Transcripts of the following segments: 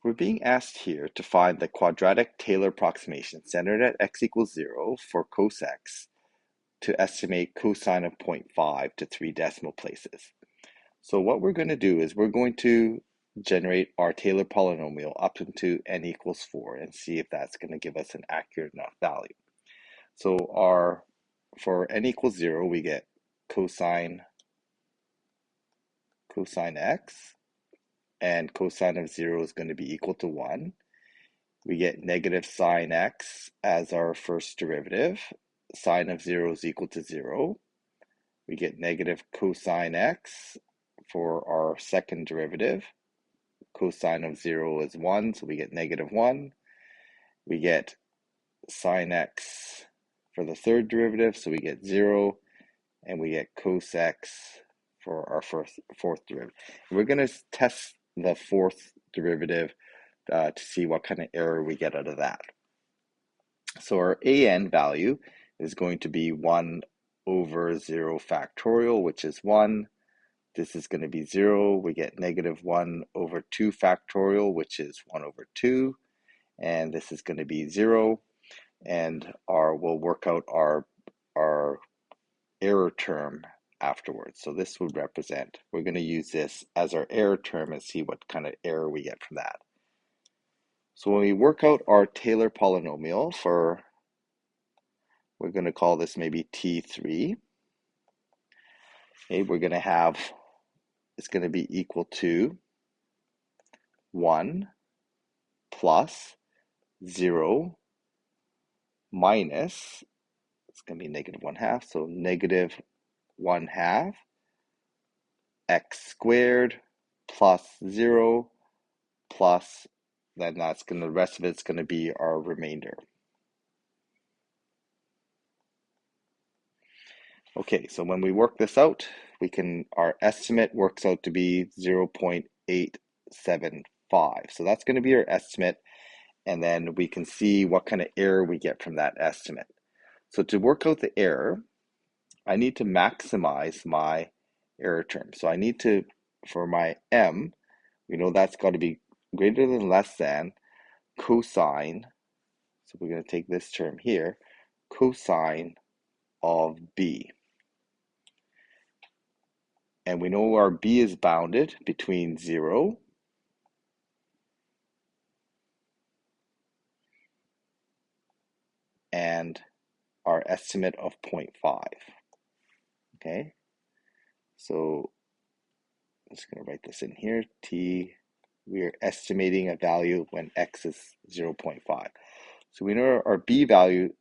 We're being asked here to find the quadratic Taylor approximation centered at x equals 0 for cos x to estimate cosine of 0.5 to 3 decimal places. So what we're going to do is we're going to generate our Taylor polynomial up into n equals 4 and see if that's going to give us an accurate enough value. So for n equals 0, we get cosine x, and cosine of 0 is going to be equal to 1. We get negative sine x as our first derivative. Sine of 0 is equal to 0. We get negative cosine x for our second derivative. Cosine of 0 is 1, so we get negative 1. We get sine x for the third derivative, so we get 0. And we get cos x for our fourth derivative. We're going to test the fourth derivative to see what kind of error we get out of that. So our an value is going to be 1 over 0 factorial, which is 1. This is going to be 0. We get negative 1 over 2 factorial, which is 1 over 2. And this is going to be 0. And we'll work out our error term afterwards. So this would represent, we're going to use this as our error term and see what kind of error we get from that. So when we work out our Taylor polynomial we're going to call this maybe T3. Okay, we're going to have, it's going to be equal to 1 plus 0 minus, it's going to be negative 1/2, so negative 1/2 x squared plus 0 plus, then the rest of it's going to be our remainder. Okay, so when we work this out, our estimate works out to be 0.875. So that's going to be our estimate, and then we can see what kind of error we get from that estimate. So to work out the error, I need to maximize my error term. So I need to, for my m, we know that's got to be greater than less than cosine, so we're going to take this term here, cosine of b. And we know our b is bounded between 0 and our estimate of 0.5. Okay, so I'm just going to write this in here. We are estimating a value when x is 0.5. So we know our b value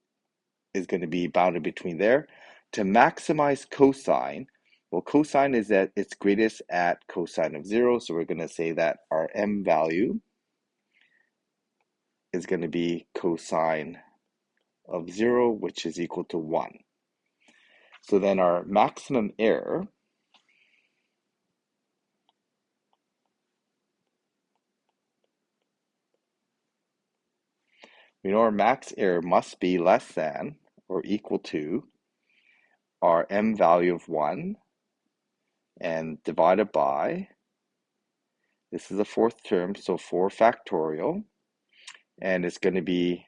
is going to be bounded between there. To maximize cosine, well, cosine is at its greatest at cosine of 0, so we're going to say that our m value is going to be cosine of 0, which is equal to 1. So then our maximum error we know our max error must be less than or equal to our m value of 1 and divided by, this is the fourth term, so 4 factorial, and it's going to be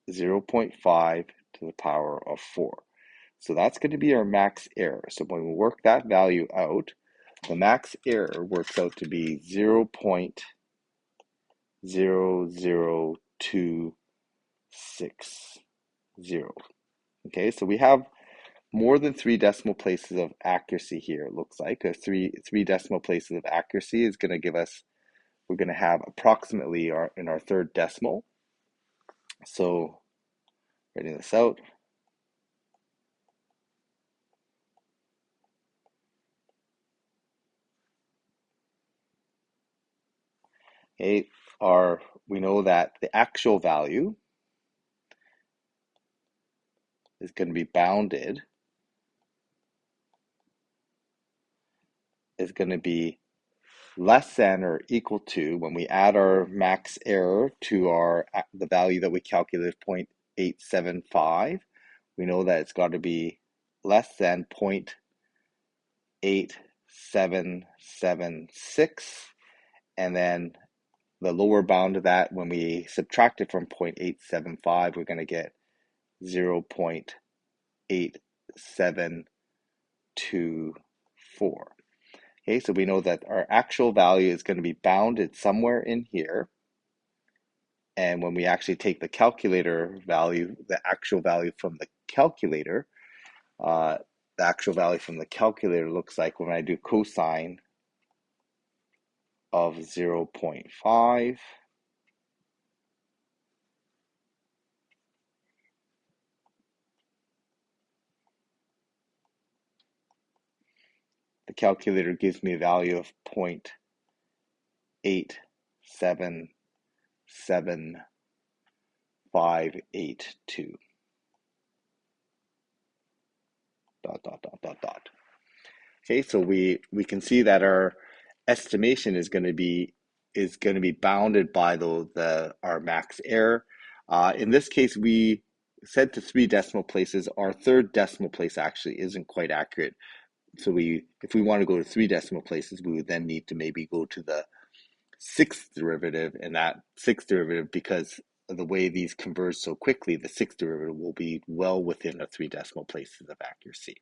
0.5 to the power of 4. So that's going to be our max error. So when we work that value out, the max error works out to be 0.00260. Okay, so we have more than 3 decimal places of accuracy here, it looks like. Three decimal places of accuracy is going to give us, we're going to have approximately in our third decimal. So writing this out, okay, we know that the actual value is going to be bounded, is going to be less than or equal to, when we add our max error to the value that we calculated, 0.875, we know that it's got to be less than 0.8776, and then the lower bound of that, when we subtract it from 0.875, we're going to get 0.8724. Okay, so we know that our actual value is going to be bounded somewhere in here. And when we actually take the calculator value, the actual value from the calculator, the actual value from the calculator looks like when I do cosine of 0.5, the calculator gives me a value of 0.877582. Dot, dot, dot, dot, dot. Okay, so we can see that our estimation is going to be bounded by our max error. In this case, we set to 3 decimal places. Our third decimal place actually isn't quite accurate. So if we want to go to 3 decimal places, we would then need to maybe go to the 6th derivative, and that 6th derivative, because of the way these converge so quickly, the 6th derivative will be well within the 3 decimal places of accuracy.